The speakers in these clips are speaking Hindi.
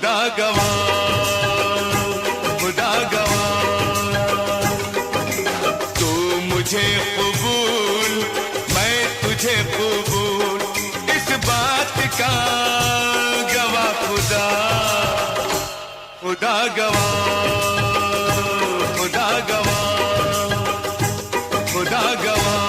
खुदा गवाह, खुदा गवाह। तू मुझे कबूल, मैं तुझे कबूल, इस बात का गवाह खुदा, खुदा गवाह, खुदा गवाह, खुदा गवाह।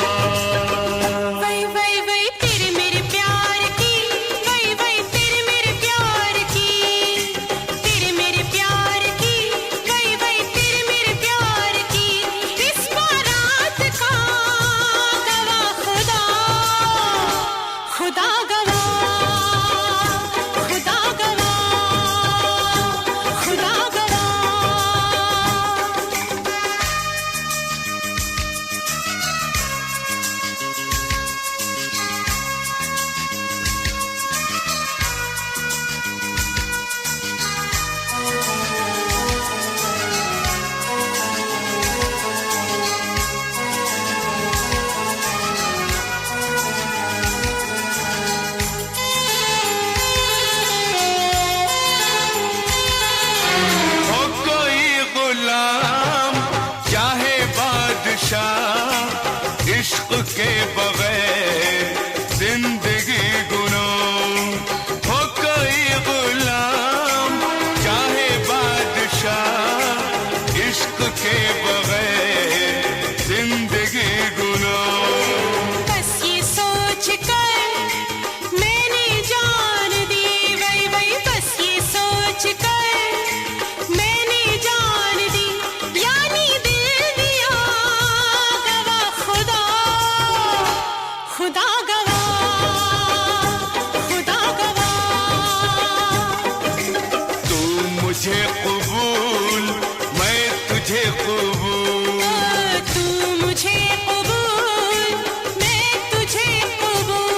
इश्क के बगैर जिंदगी गुनाह, हो कोई गुलाम चाहे बादशाह, इश्क के बगैर जिंदगी गुनाह। बस ये सोच कर मैंने जान दी, वही वही बस ये सोच कर मैंने जान दी, यानी दिल दिया गवाह खुदा, खुदा गवाह, खुदा गवाह। तू मुझे कबूल, मैं तुझे कबूल, तू मुझे कबूल, मैं तुझे कबूल।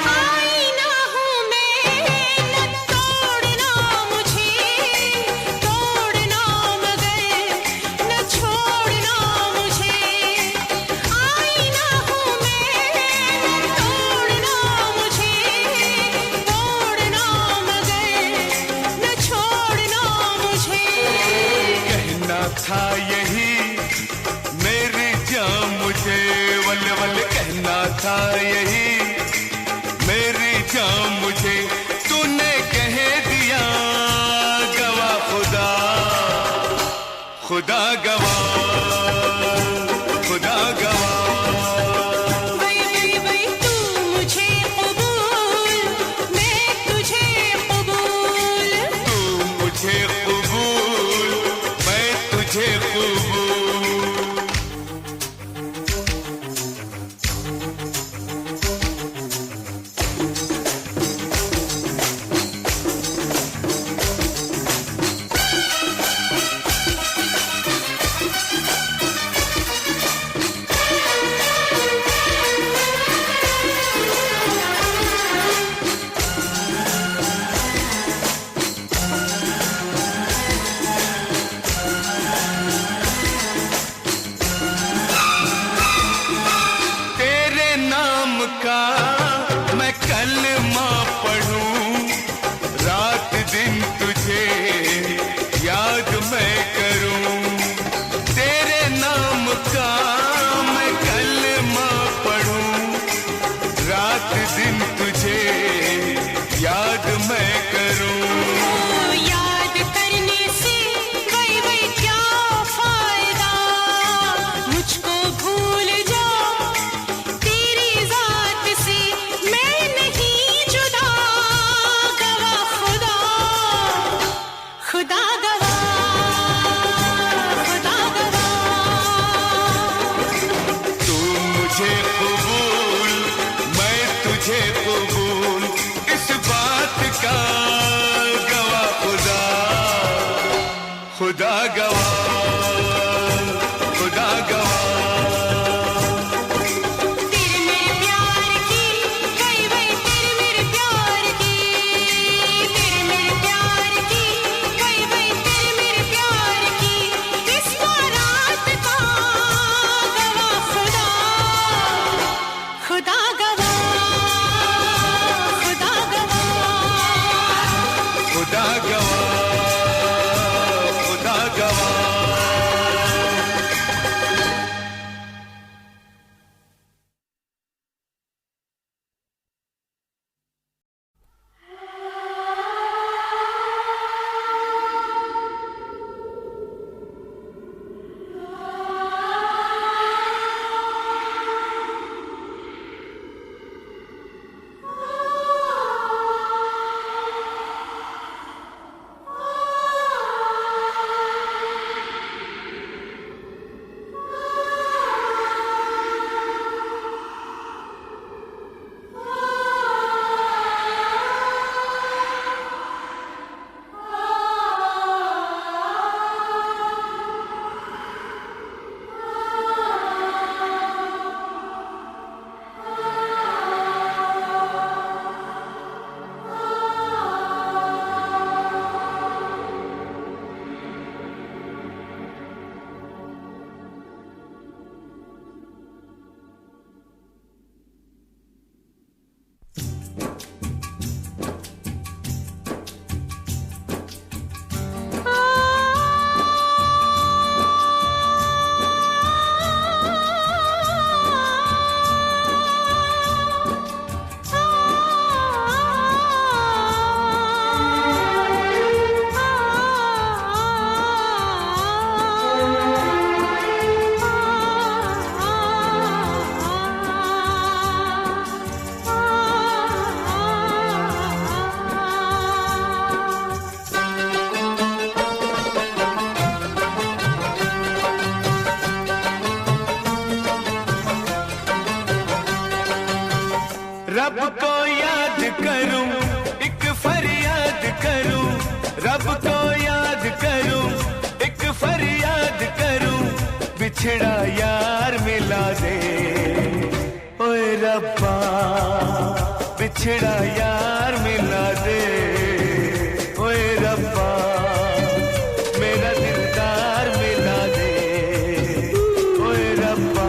आईना हूँ मैं, न तोड़ना मुझे, तोड़ना मगर न छोड़ना मुझे। आईना हूँ मैं, न तोड़ना मुझे, तोड़ना मगर न छोड़ना मुझे। कहना था यही मेरी जान मुझे, वल वल कहना था यही मेरी जान मुझे, तूने कह दिया गवाह खुदा, खुदा गवाह, खुदा गवाह। वही वही वही तू मुझे कबूल, मैं तुझे कबूल। तू मुझे कबूल, मैं तुझे कबूल। खुदा गवाह, खुदा गवाह। तेरे मेरे प्यार की गई वही तेरे मेरे प्यार की, तेरे मेरे प्यार की गई वही तेरे मेरे प्यार की, इस बारात का गवाह खुदा, खुदा गवाह, खुदा गवाह। खुदा गवाह, खुदा गवाह। रब को याद करूं, एक फरियाद करूं, रब को याद करूं, एक फरियाद करूं, बिछड़ा यार मिला दे, ओए रब्बा बिछड़ा यार मिला दे, ओए रब्बा मेरा दिलदार मिला दे, ओए रब्बा।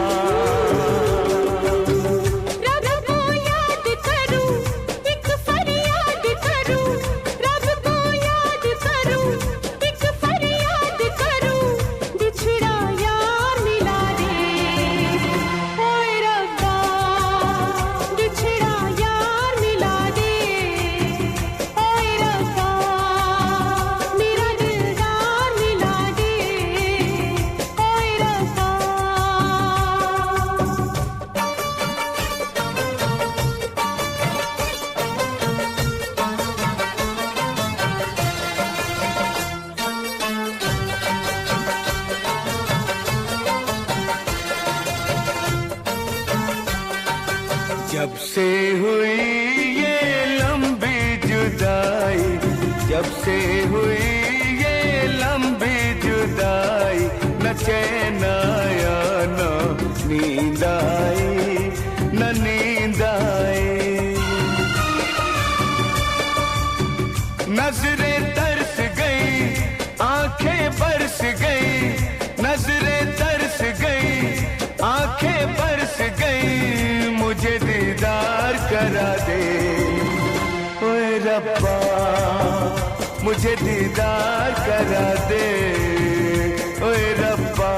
जब से हुई ये लंबी जुदाई, जब से हुई ये लंबी जुदाई, न चैन आया न नींद आई, न नींद आई। नजरें तरस गई, आंखें बरस गई, नजरें तरस गई, आंखें बरस गई, मुझे दीदार करा दे, ओए रब्बा मुझे दीदार करा दे, ओए रब्बा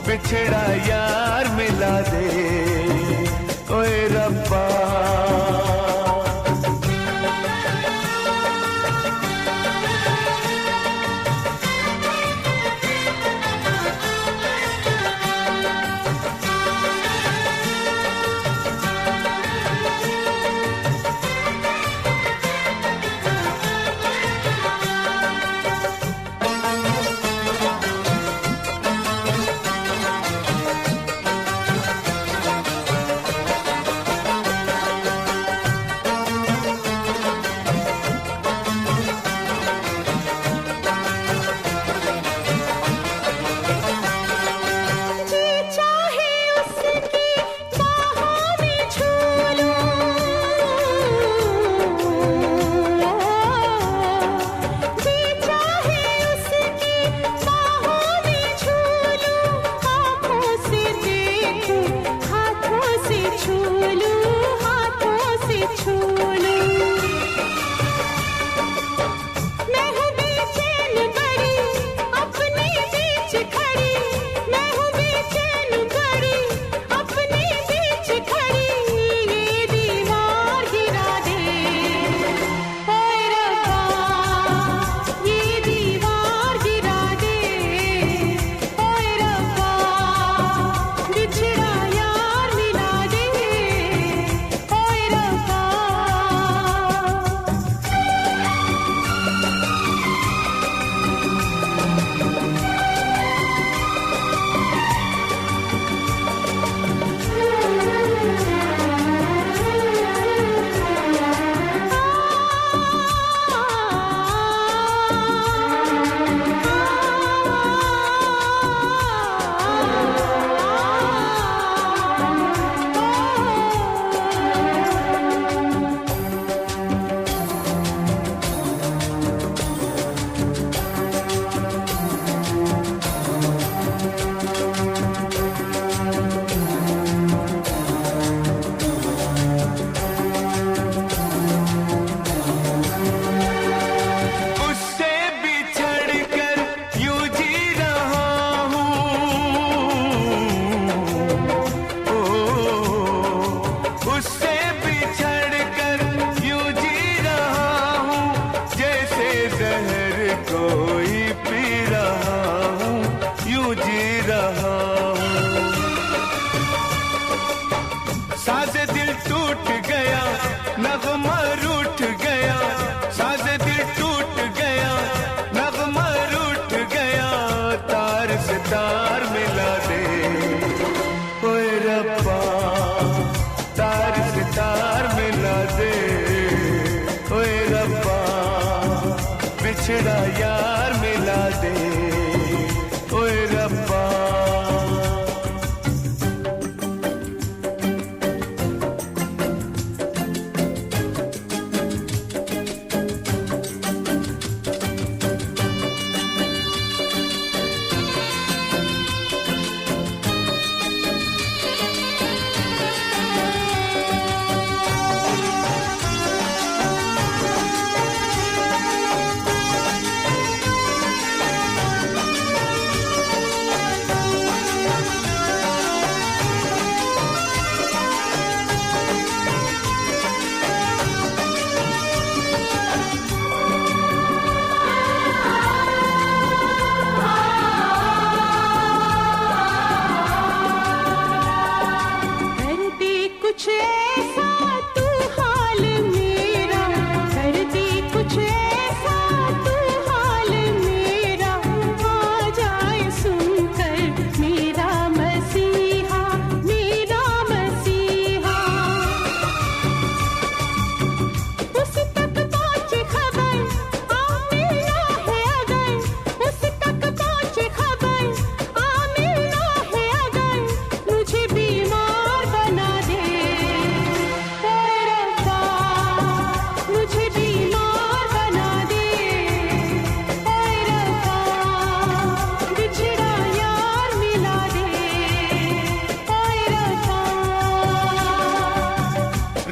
बिछड़ा यार मिला दे, ओए रब्बा। तार मिला दे, ओए रब्बा तार से तार मिला दे, ओए रब्बा बिछड़ा यार मिला दे, ओए रब्बा।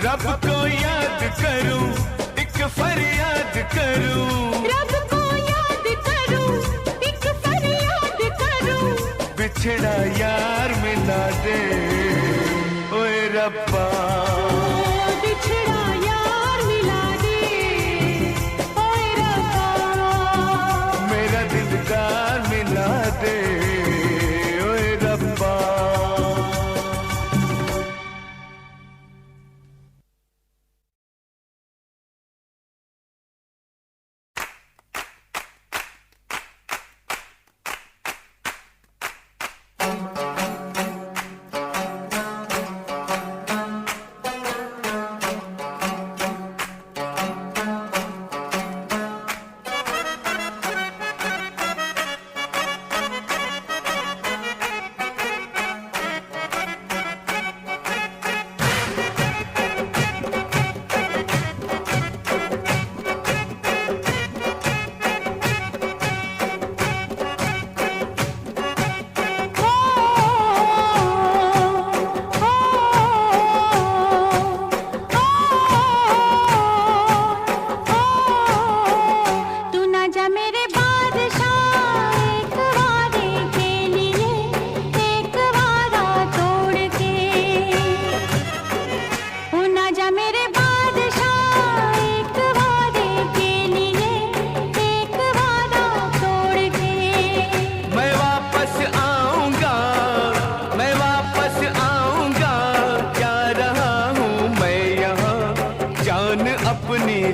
रब को याद करूं, एक फरियाद करूं, रब को याद करूं, एक फरियाद करूं, बिछड़ा यार मिला दे, ओए रब्बा बिछड़ा यार मिला दे, ओए रब्बा मेरा दिलदार मिला दे, ओए रब्बा।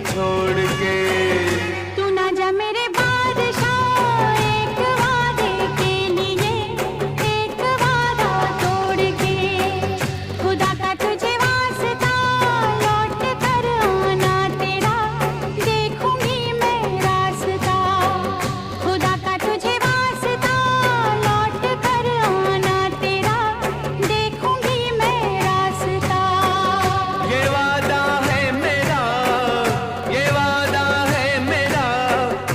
छोड़ के तू ना जा मेरे बादशाह, एक वादे के लिए एक वादा तोड़ के, खुदा का तुझे वास्ता लौट कर आना तेरा, देखूंगी मैं रास्ता, खुदा का तुझे वास्ता लौट कर आना तेरा, देखूंगी मैं रास्ता। ये वादा है मेरा, ये वादा है मेरा,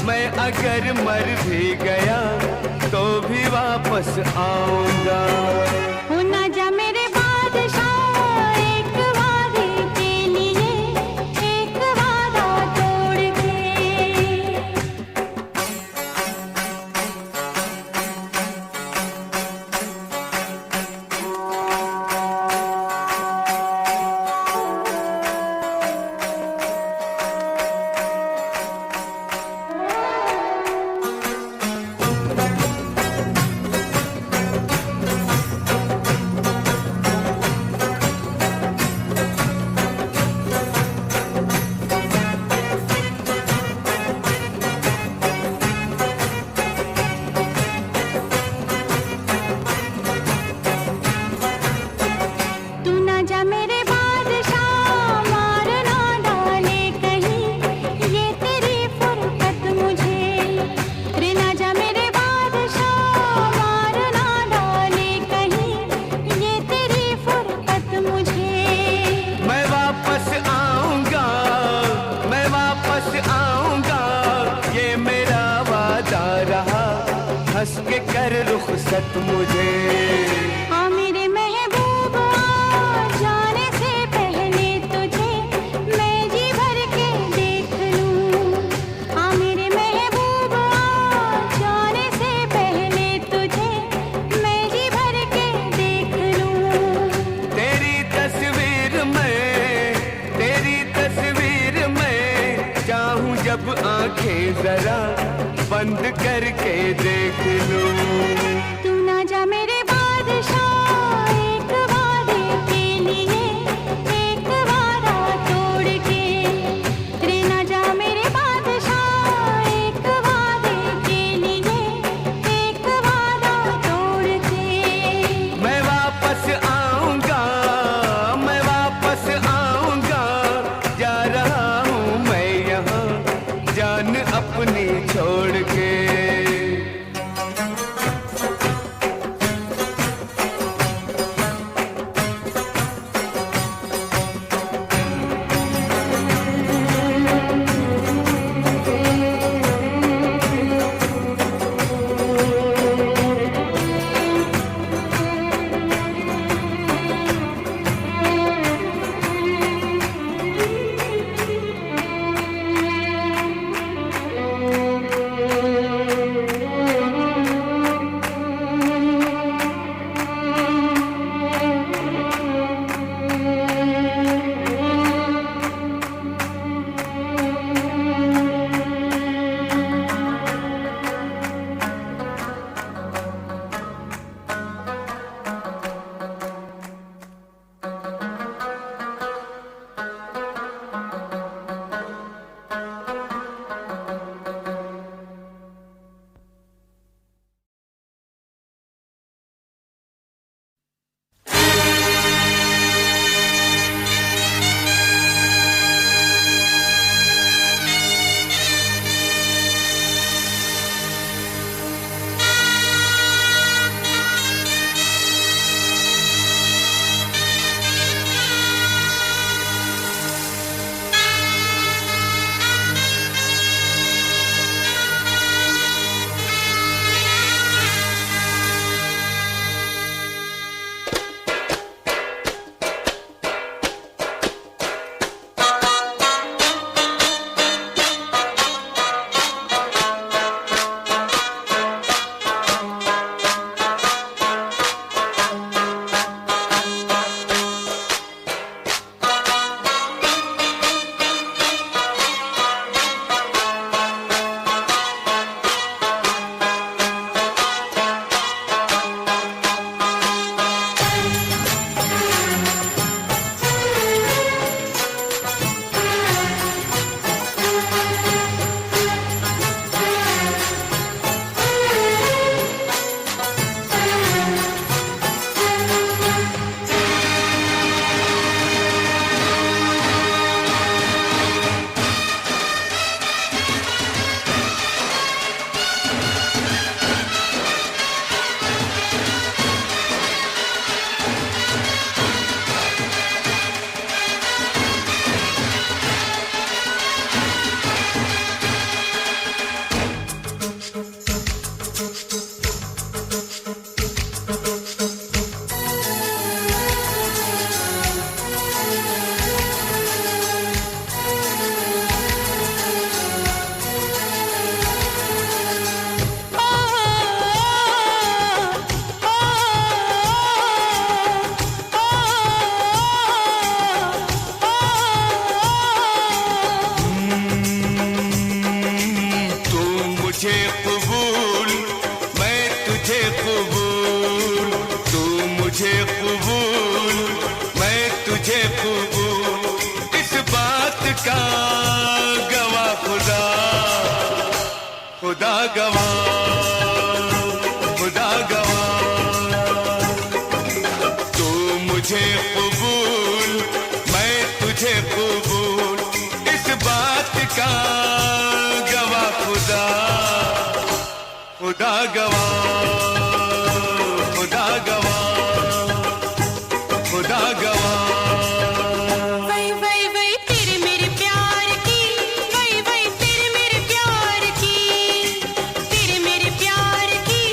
मैं अगर मर भी गया तो भी वापस आऊंगा। हो ना जा मेरे बादशाह, एक वादे के लिए एक वादा तोड़ के। हंस के कर रुखसत मुझे। आ मेरे महबूबा जाने से पहले तुझे मैं जी भर के देख लूं। आ मेरे महबूबा जाने से पहले तुझे मैं जी भर के देख लूं। तेरी तस्वीर में चाहूं जब आंखें जरा बंद करके देख लूं। तू ना जा मेरे बादशाह एक वादे के लिए एक वादा तोड़ के। रे ना जा मेरे बादशाह एक वादे के लिए एक वादा तोड़ के। मैं वापस आऊंगा जा रहा हूँ मैं यहाँ जान अपनी छोड़ के। खुदा गवाह तू मुझे कबूल मैं तुझे कबूल इस बात का गवाह खुदा गवाह वही वही वही तेरे मेरे प्यार की वही वही तेरे मेरे प्यार की तेरे मेरे प्यार की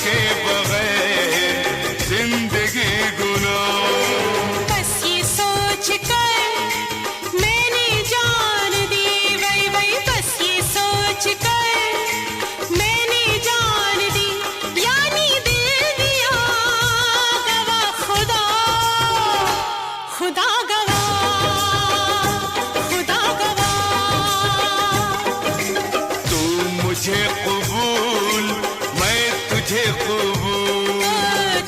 के बगैर जिंदगी गुनाह। बस ये सोच कर मैंने जान दी, वही वही बस ये सोच कर मैंने जान दी, यानी दिल दिया गवा खुदा, खुदा गवा, खुदा गवा। तू मुझे कबूल, मैं तुझे कबूल।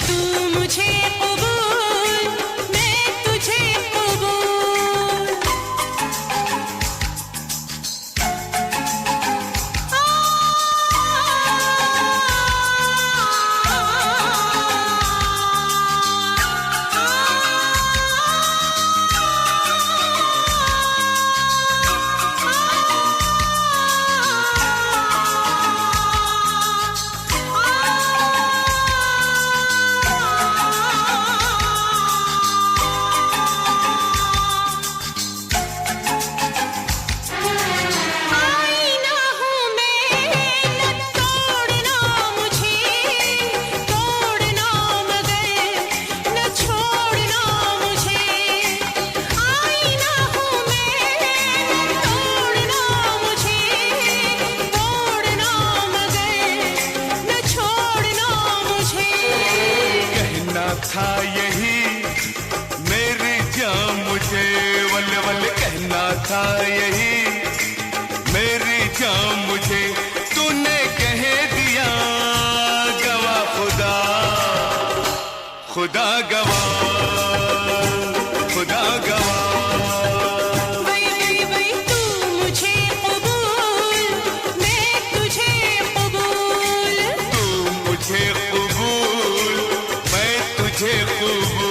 तू मुझे कबूल, मैं तुझे कबूल। आईना हूँ मैं, न तोड़ना मुझे, तोड़ना मगर न छोड़ना मुझे। आईना हूँ मैं, न तोड़ना मुझे, तोड़ना मगर न छोड़ना मुझे। कहना था यही मेरी जान मुझे, वल वल कहना था यही मेरी जान मुझे। तूने कह दिया गवा खुदा, खुदा गवा, खुदा गवा। वही वही वही तू मुझे कबूल, मैं तुझे कबूल। तू मुझे कबूल, मैं तुझे कबूल।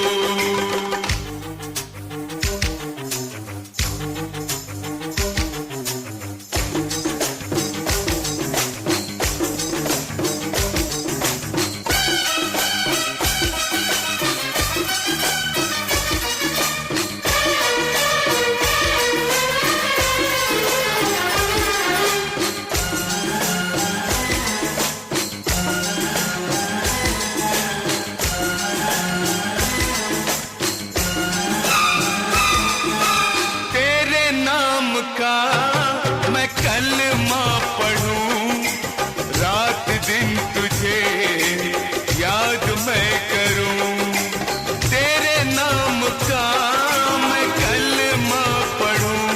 तेरे नाम का मैं कलमा पढ़ूं, रात दिन तुझे याद मैं करूं। तेरे नाम का मैं कलमा पढ़ूं,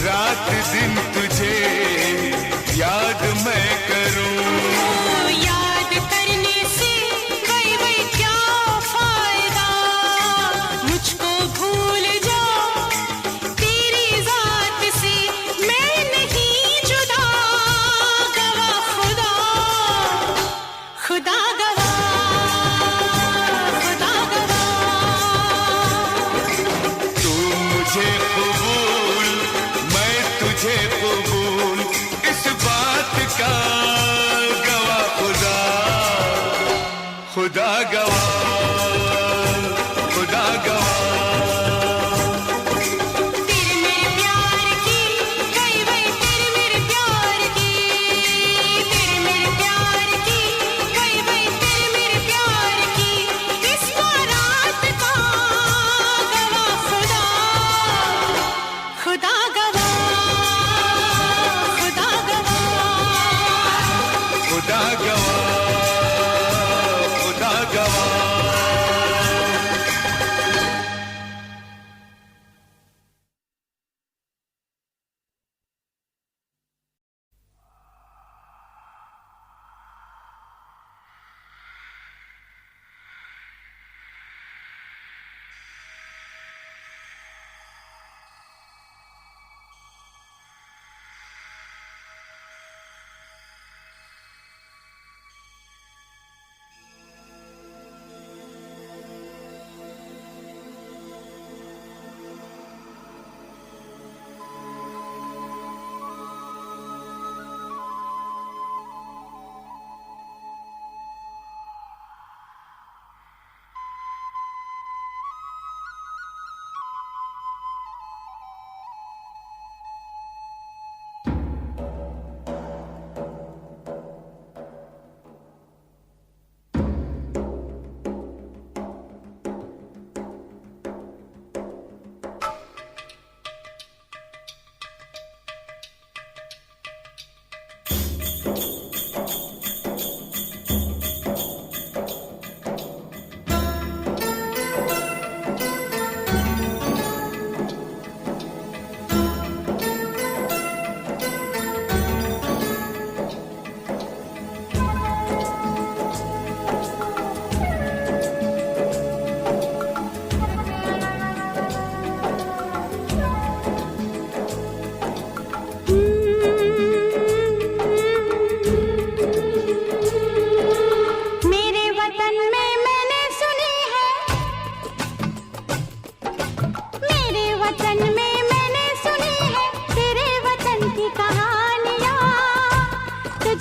रात दिन तुझे याद मैं करूं। याद करने से वही वही क्या फायदा, मुझको भूल जा तेरी जात से, मैं नहीं जुदा गवा खुदा, खुदा गवा, खुदा गवा। तू मुझे कबूल, मैं तुझे कबूल, इस बात का गवा खुदा, खुदा गवा, खुदा गवा। तेरे मेरे प्यार की, वही वही तेरे मेरे प्यार की, तेरे मेरे प्यार की, वही वही तेरे मेरे प्यार की, इस बारात का गवा खुदा, खुदा गवा, खुदा गवा। खुदा गवा, खुदा गवा।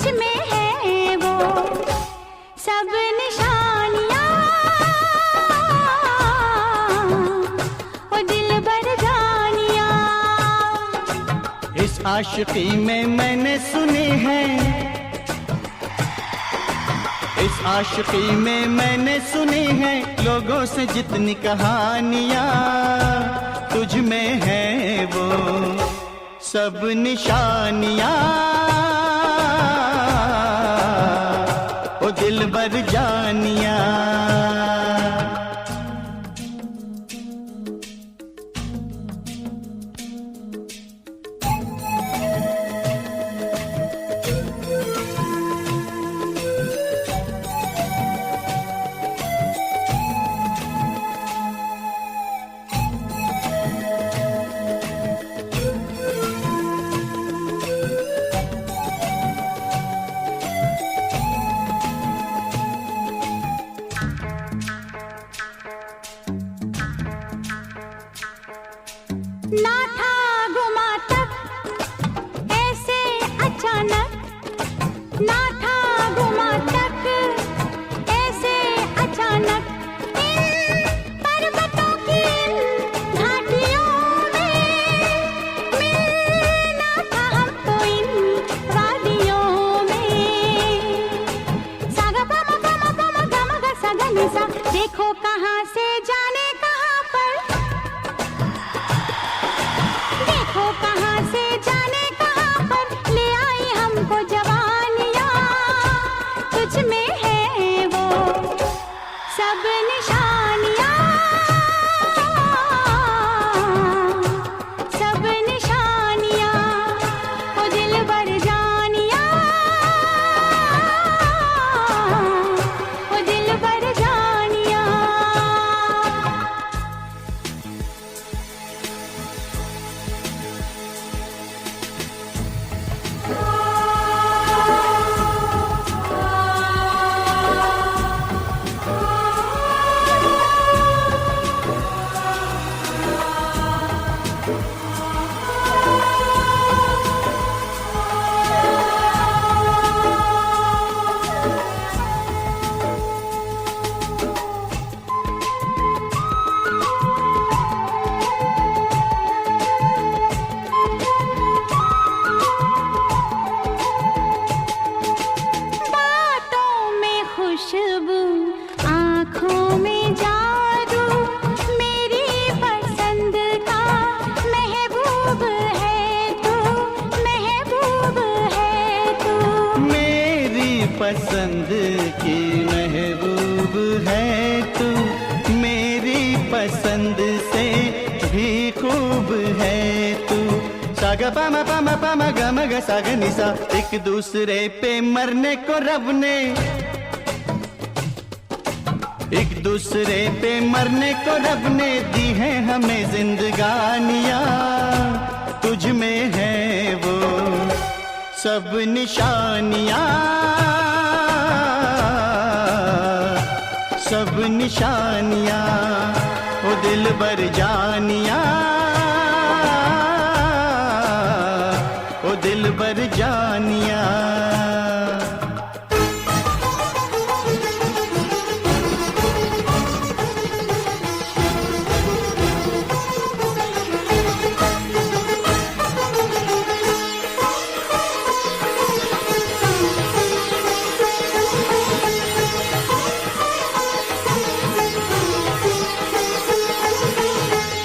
तुझ में है वो सब निशानियाँ, ओ दिल भर जानिया। इस आशिकी में मैंने सुनी है, इस आशिकी में मैंने सुनी है लोगों से जितनी कहानियाँ, तुझ में है वो सब निशानियाँ, ओ दिल भर जानिया। ना था गुमा तक ऐसे अचानक, ना था गुमा तक ऐसे अचानक, इन पर्वतों की इन घाटियों में मिलना था हमको इन वादियों में। सागा पमा पमा पमा गम ग सा ग नि सा, देखो कहाँ से जाने कहाँ पर, देखो कहाँ से जाने कहाँ पर ले आई हमको जवानियाँ, तुझ में है वो सब निशानियाँ, सब निशानियाँ, ओ दिल भर जानिया, ओ दिल भर जानिया। बातों में खुशबू, आँखों में जादू, मेरी पसंद का महबूब है तू, महबूब है तू। मेरी पसंद की महबूब है तू, मेरी पसंद से भी खूब है तू। सागा पामा पामा पामा गम ग सा ग नि सा, एक दूसरे पे मरने को रब ने, एक दूसरे पे मरने को रब ने दी है हमें जिंदगानियाँ, तुझ में है वो सब निशानियाँ, सब निशानियाँ, ओ दिल भर जानिया, ओ दिल भर जानिया।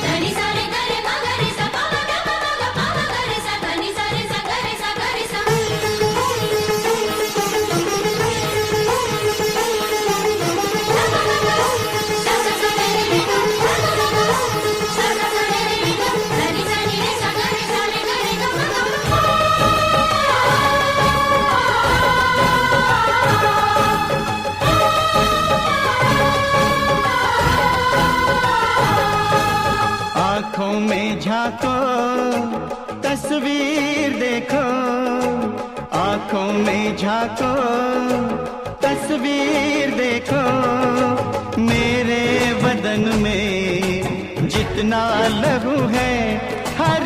धनी सारे गरे मा गरे सा पा मा ग पा मा गरे सा, धनी सारे सा गरे सा गरे सा। सा सा सा रे रे गा, सा सा सा रे रे गा, धनी सा नी रे सा गरे सा रे गरे गा मा गा। आँखों में झांको तस्वीर देखो, आँखों में झांको तस्वीर देखो, मेरे बदन में जितना लहू है, हर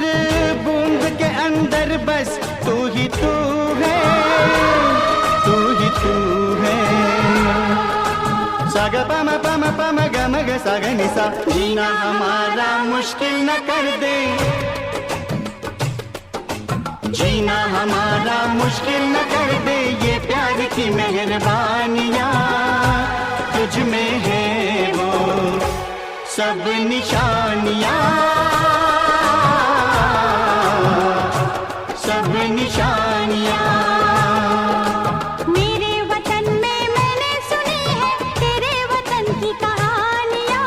बूंद के अंदर बस तू ही तू है। सा ग प म ग म ग सा ग नि सा। जीना हमारा मुश्किल न कर दे, जीना हमारा मुश्किल न कर दे, ये प्यार की मेहरबानियाँ तुझ में है वो सब निशानियाँ, सब निशानियाँ। मेरे वतन में मैंने सुनी है तेरे वतन की कहानियाँ,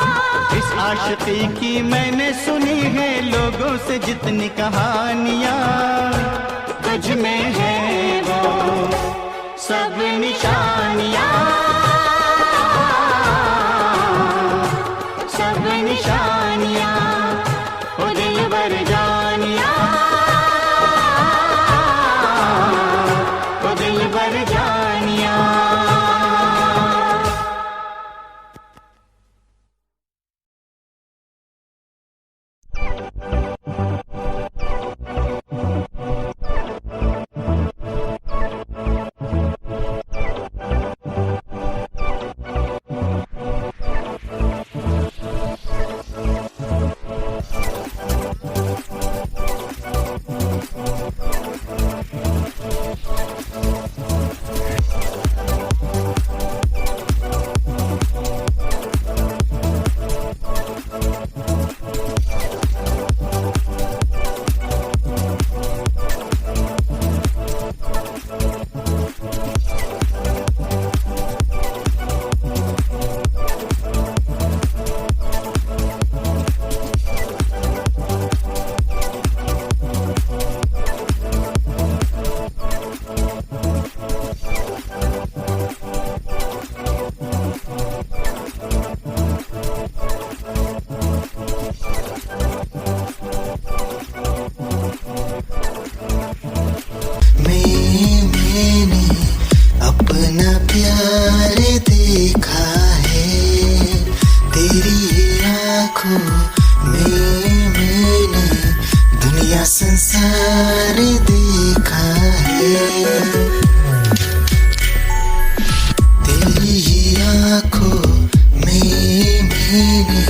इस आशिकी की मैंने सुनी है लोगों से जितनी कहानियाँ, तुझ में है वो सब निशानियाँ, सब निशानियाँ। ओ दिलबर जानिया, ओ दिलबर जानिया। संसार देखा है, तेरी ही आँखों में मैंने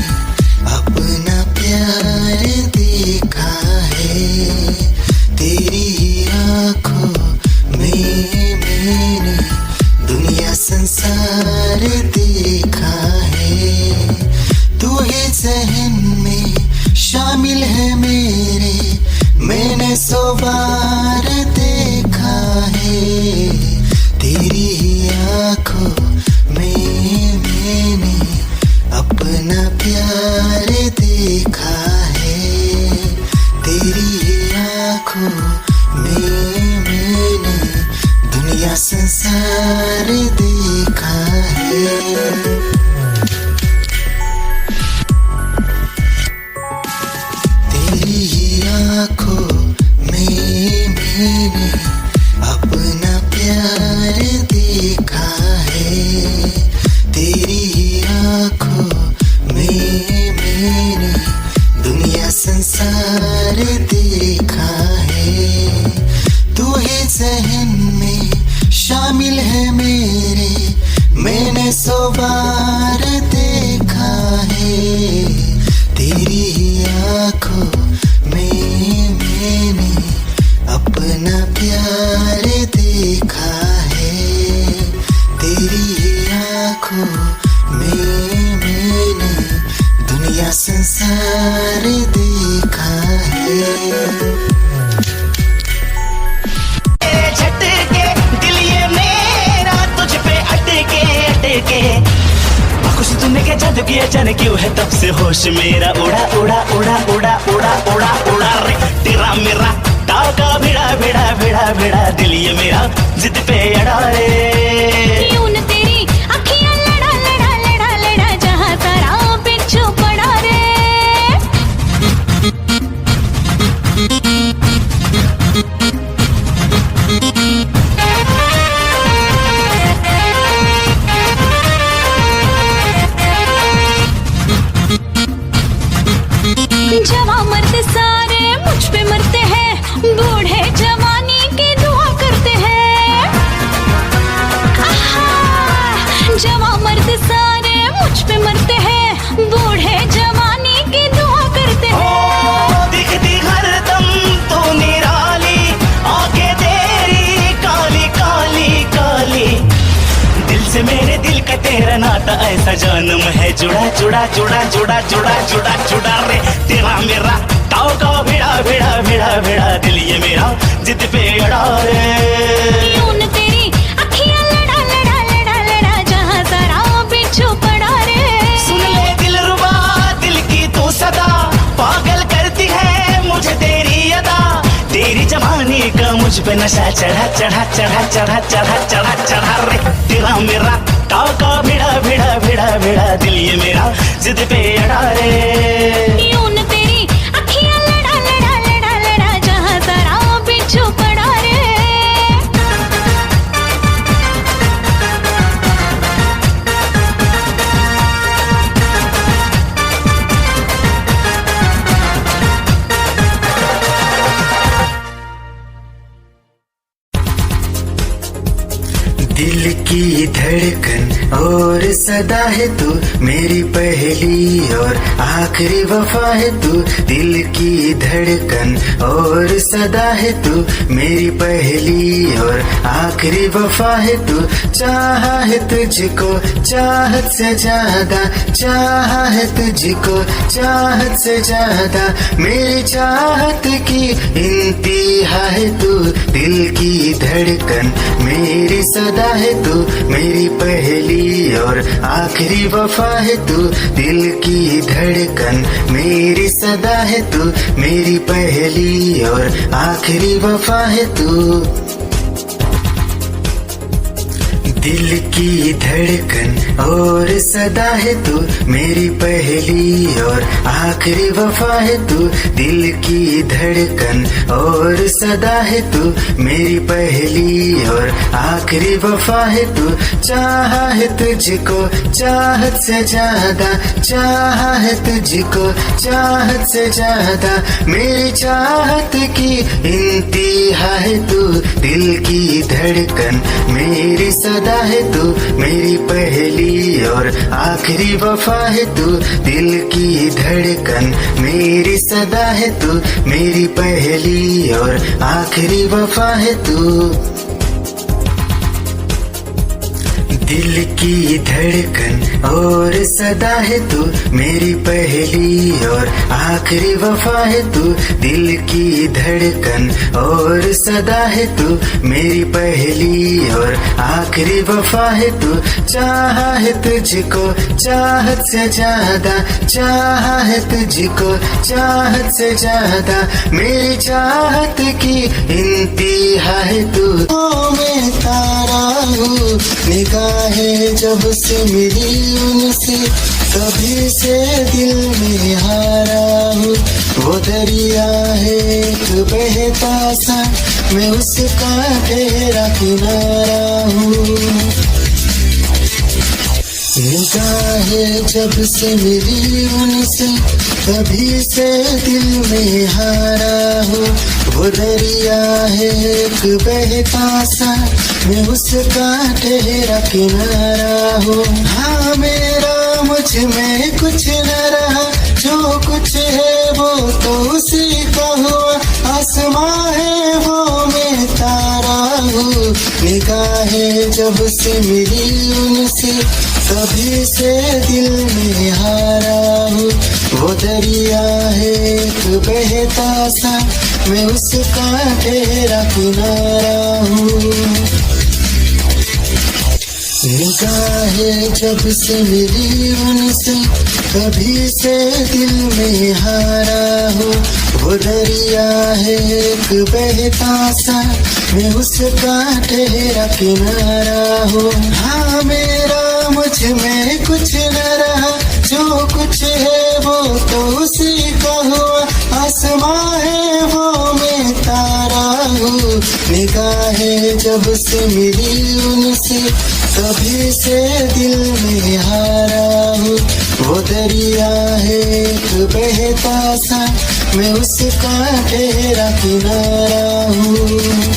अपना प्यार देखा है, तेरी ही आँखों में मैंने दुनिया संसार देखा है। तू ही ज़हन में शामिल है मेरे, मैंने सौ बार देखा है, तेरी ही आँखों में मैंने अपना प्यार देखा है, तेरी ही आँखों में मैंने दुनिया संसार देखा है। आँखों में मैंने अपना प्यार देखा है, तेरी ही आँखों में मैंने दुनिया संसार देखा है। तू ही ज़हन में शामिल है मेरे, मैंने सौ बार देखा है, तेरी ही आँखों मैंने अपना प्यार देखा है, तेरी ही आँखों में मैंने दुनिया संसार देखा है। झटके दिल ये मेरा तुझ पे अटके खुश तूने क्या जादू किया जाने क्यों है तब से होश मेरा उड़ा उड़ा उड़ा उड़ा उड़ा उड़ा उड़ा रे तेरा मेरा टाका भिड़ा भिड़ा भिड़ा भिड़ा दिल ये मेरा जिद पे अड़ा रे। यूं न तेरी अखियां लड़ा लड़ा लड़ा लड़ा जहां सारा पिछू पड़ा रे। जवां मर्द सारे मुझ पे मरते हैं, बूढ़े जवानी की दुआ करते हैं। तुझसे मेरे दिल का तेरा नाता ऐसा जन्म है जुड़ा जुड़ा जुड़ा जुड़ा जुड़ा जुड़ा जुड़ा रे तेरा मेरा गाँव गाँव भिड़ा भिड़ा भिड़ा भिड़ा दिल ये मेरा जिद पे अड़ा रे यूं तेरी अखियां लड़ा लड़ा लड़ा लड़ा जहां जरा पीछू पड़ा रे सुन ले दिल रुबा दिल की तू सदा पागल करती है मुझे तेरी अदा तेरी जवानी का मुझ पे नशा चढ़ा चढ़ा चढ़ा चढ़ा चढ़ा चढ़ा चढ़ा रे तेरा मेरा गाँव गाँव भिड़ा भिड़ा भिड़ा भिड़ा दिल ये मेरा जिद पे अड़ा रे यूं तेरी अखियां लड़ा लड़ा लड़ा लड़ा जहां जरा पीछू पड़ा रे दिल की धड़कन और सदा है तू मेरी पहली और आखिरी वफा है तू दिल की धड़कन और सदा है तू मेरी पहली और आखिरी वफा है तू चाहा है तुझको चाहत से ज्यादा चाहा है तुझको चाहत से ज्यादा मेरी चाहत की इंतहा है तू दिल की धड़कन मेरी सदा है तू मेरी पहली और आखिरी वफा है तू दिल की धड़कन मेरी सदा है तू मेरी पहली और आखिरी वफा है तू दिल की धड़कन और सदा है तू मेरी पहली और आखिरी वफा है तू दिल की धड़कन और सदा है तू मेरी पहली और आखिरी वफा है तू चाहा है तुझको चाहत से ज्यादा चाहा है तुझको चाहत से ज्यादा मेरी चाहत की इंतहा है तू दिल की धड़कन मेरी सदा है तू मेरी पहली और आखिरी वफा है तू दिल की धड़कन मेरी सदा है तू मेरी पहली और आखिरी वफा है तू दिल की धड़कन और सदा है तू मेरी पहली और आखिरी वफा है तू दिल की धड़कन और सदा है तू मेरी पहली और आखिरी वफा है तू चाहा है तुझको चाहत से ज्यादा चाहा है तुझको चाहत से ज्यादा मेरी चाहत की इंतहा है तू मैं तारा हूँ निगाहें जब से मिली उनसे कभी से दिल में हारा हूँ वो दरिया है एक बहता सा मैं उसका गहरा किनारा हूँ निगाहें जब से मिली उनसे कभी से दिल में हारा हूँ वो दरिया है एक बहता सा मैं उसका गहरा किनारा हूँ हाँ मेरा मुझ में कुछ न रहा जो कुछ है वो तो उसी का हुआ आसमां है वो मैं तारा हूँ निगाहें जब से मिली उनसे कभी से दिल में हारा हूँ वो दरिया है एक बहता सा मैं उसका गहरा किनारा हूँ निगाहें जब से मिली उनसे कभी से दिल में हारा हूँ वो दरिया है एक बहता सा मैं उसका गहरा किनारा हूँ हाँ मेरा मुझ में कुछ न रहा जो कुछ है वो तो उसी का हुआ आसमां है वो मैं तारा हूँ निगाहें जब से मिली उनसे कभी से दिल में हारा हूँ वो दरिया है एक बहता सा मैं उसका गहरा किनारा हूँ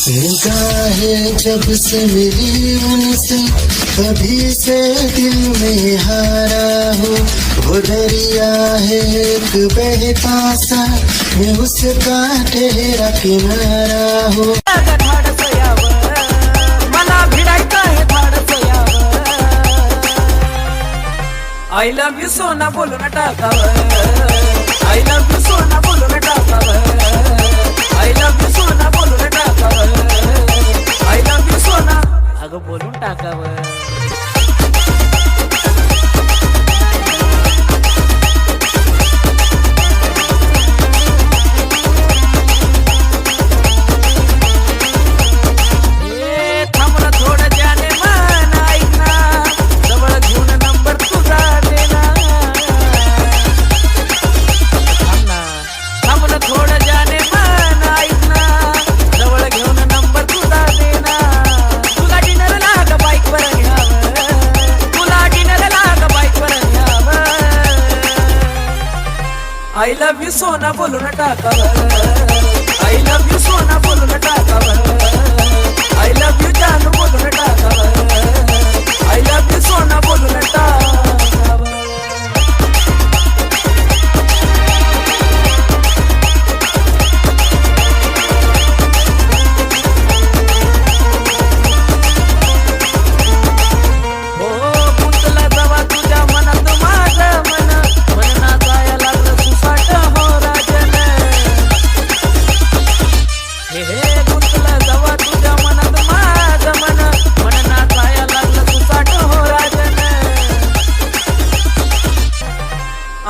निगाहें जब से मिली उनसे कभी से दिल में हारा हूँ वो दरिया है एक बहता सा मैं उसका गहरा किनारा हूँ मला आय लव्ह यू सोना बोलून टाकावं, आय लव्ह यू सोना बोलून टाकावं, आय लव्ह यू सोना बोलून टाकावं, आय लव्ह यू सोना अगं बोलून टाकावं. आय लव्ह यू सोना बोलून टाकावं, आय लव्ह यू सोना बोलून टाकावं, आय लव्ह यू जानू बोलून टाकावं, आय लव्ह यू सोना बोलून टाकावं.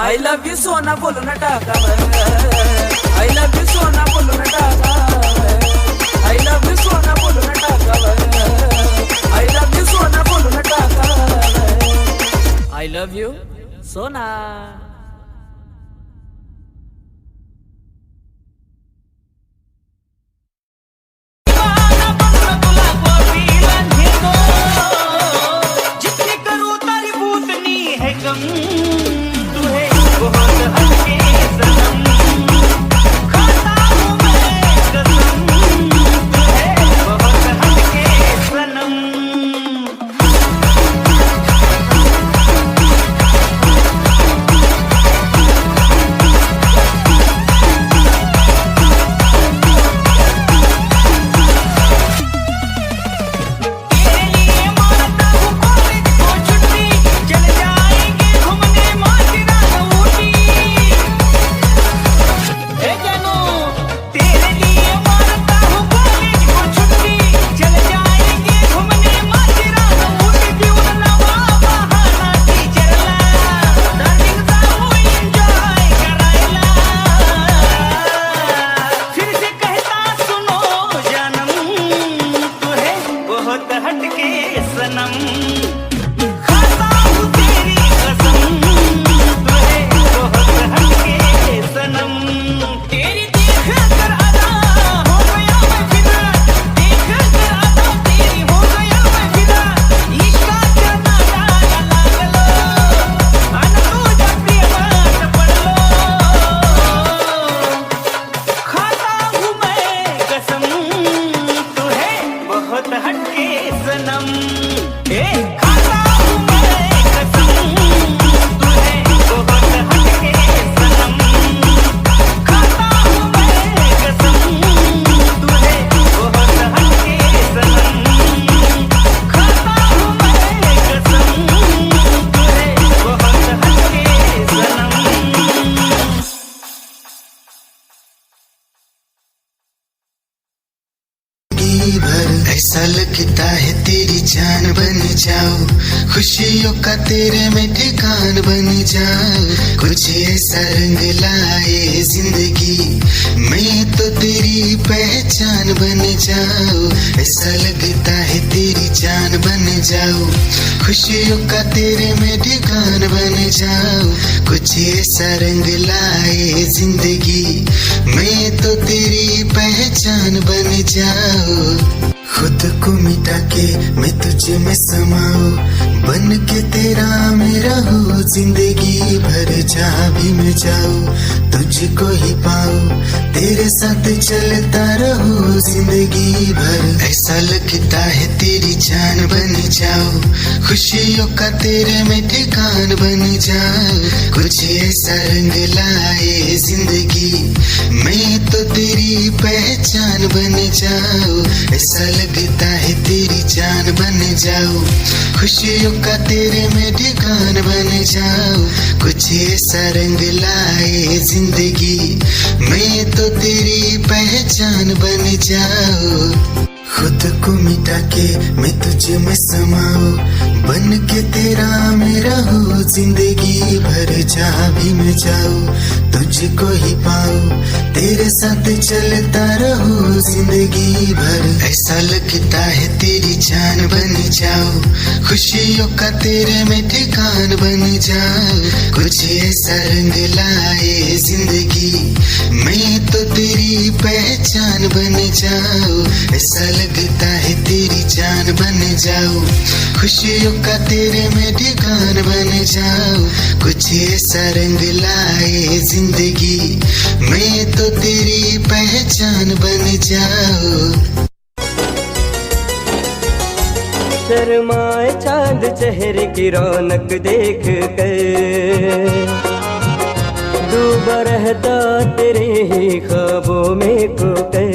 आय लव्ह यू सोना बोलून टाकावं, आय लव्ह यू सोना बोलून टाकावं, आय लव्ह यू सोना बोलून टाकावं, आय लव्ह यू सोना बोलून टाकावं, आय लव्ह यू सोना. ऐसा लगता है तेरी जान बन जाओ, खुशियों का तेरे में ठिकान बन जाओ. कुछ ऐसा रंग लाए जिंदगी, मैं तो तेरी पहचान बन जाओ. ऐसा लगता है तेरी जान बन जाओ, खुशियों का तेरे में ठिकान बन जाओ. कुछ ऐसा रंग लाए जिंदगी, मैं तो तेरी पहचान बन जाओ. खुद को मिटा के मैं तुझे में समाऊं, बन के तेरा मेरा हो जिंदगी भर. जहाँ भी मैं जाऊँ तुझको ही पाऊं, तेरे साथ चलता रहूं जिंदगी भर. ऐसा लगता है तेरी जान बन जाओ, खुशियों का तेरे में ठिकान बन जाओ. कुछ ऐसा रंग लाए जिंदगी, मैं तो तेरी पहचान बन जाओ. ऐसा लगता है तेरी जान बन जाओ, खुशियों का तेरे में ठिकान बन जाऊं, कुछ ऐसा रंग लाए जिंदगी, मैं तो तेरी पहचान बन जाऊं। खुद को मिटा के मैं तुझ में समाऊं, बन के तेरा मेरा हो जिंदगी भर, जहाँ भी मैं जाऊं तुझको ही पाऊं, तेरे साथ चलता रहूं जिंदगी भर। ऐसा लगता है तेरी जान बन जाऊं, खुशियों का तेरे में ठिकान बन जाऊं, कुछ ऐसा रंग लाए जिंदगी, मैं तो तेरी पहचान बन जाऊं। ऐसा लगता है तेरी जान बन जाऊं, खुशियों का तेरे में ठिकान बन जाऊं, कुछ ऐसा रंग लाए जिंदगी, मैं तो तेरी पहचान बन जाऊं। शर्माए चांद चेहरे की रौनक देख कर, डूबा रहता तेरे ही ख्वाबों में खोकर।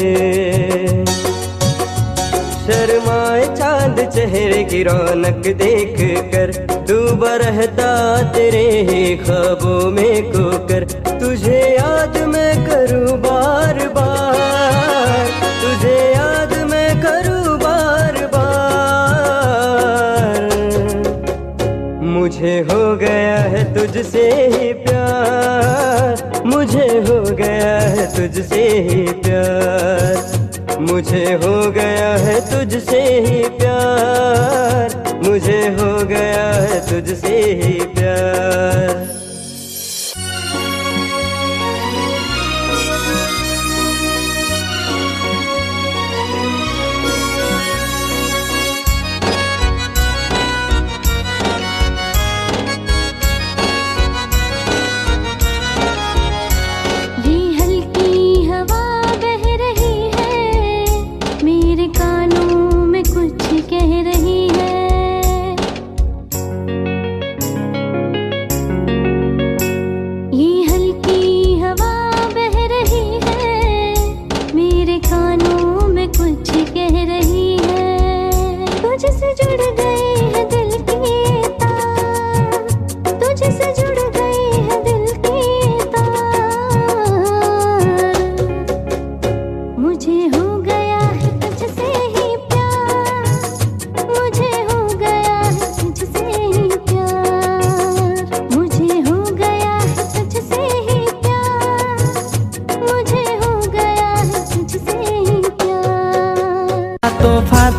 शर्माए चांद चेहरे की रौनक देख कर, डूबा रहता तेरे ही ख्वाबों में खोकर। तुझे याद मैं करूँ बार बार, तुझे याद मैं करूँ बार बार, मुझे हो गया है तुझसे ही प्यार, मुझे हो गया है तुझसे ही प्यार, मुझे हो गया है तुझसे ही प्यार, मुझे हो गया है तुझसे ही प्यार।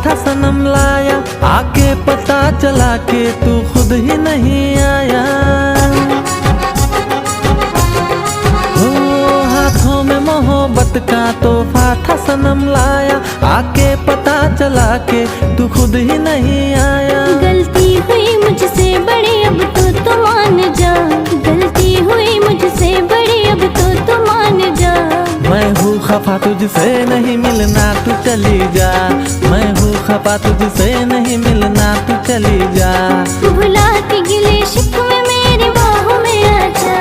था सनम लाया, आके पता चला के तू खुद ही नहीं आया। हो हाथों में मोहब्बत का तोहफा था सनम लाया, आके पता चला के तू खुद ही नहीं आया। गलती हुई मुझसे बड़ी अब तो मान जा, गलती हुई मुझसे बड़ी अब तो मान जा। मैं हूँ खफा तुझसे नहीं मिलना तू चली जा, मैं हूँ खफा तुझसे नहीं मिलना तू चली जा। भुला के गिले शिकवे मेरी बाहों में आ जा।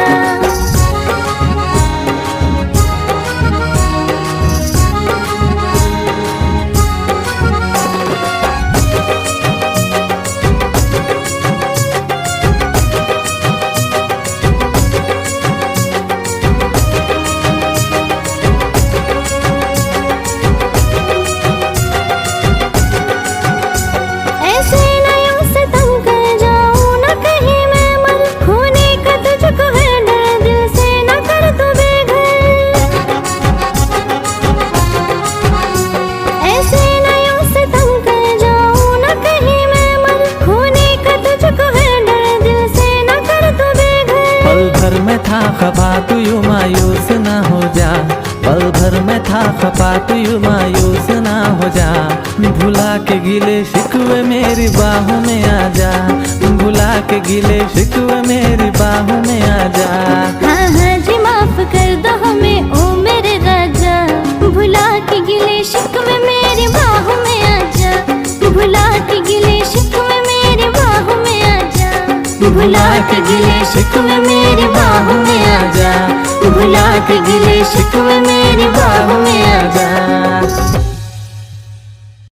खफा तू यूं मायूस ना हो जा, पल भर में था खफा तू यूं मायूस ना हो जा। भुला के गिले शिकवे मेरी बाहों में आ जा, भुला के गिले शिकवे मेरी बाहों में आ जा। हाँ हाँ जी माफ कर दो हमें ओ मेरे राजा, भुला के गिले शिकवे मेरी बाहों में आ जा। भुला के गिले शिकवे मेरी बाहों में आ जा, भुला के गिले शिकवे मेरी बाहों में आ जा। भुला के गिले शिकवे मेरी बाहों में आ जा।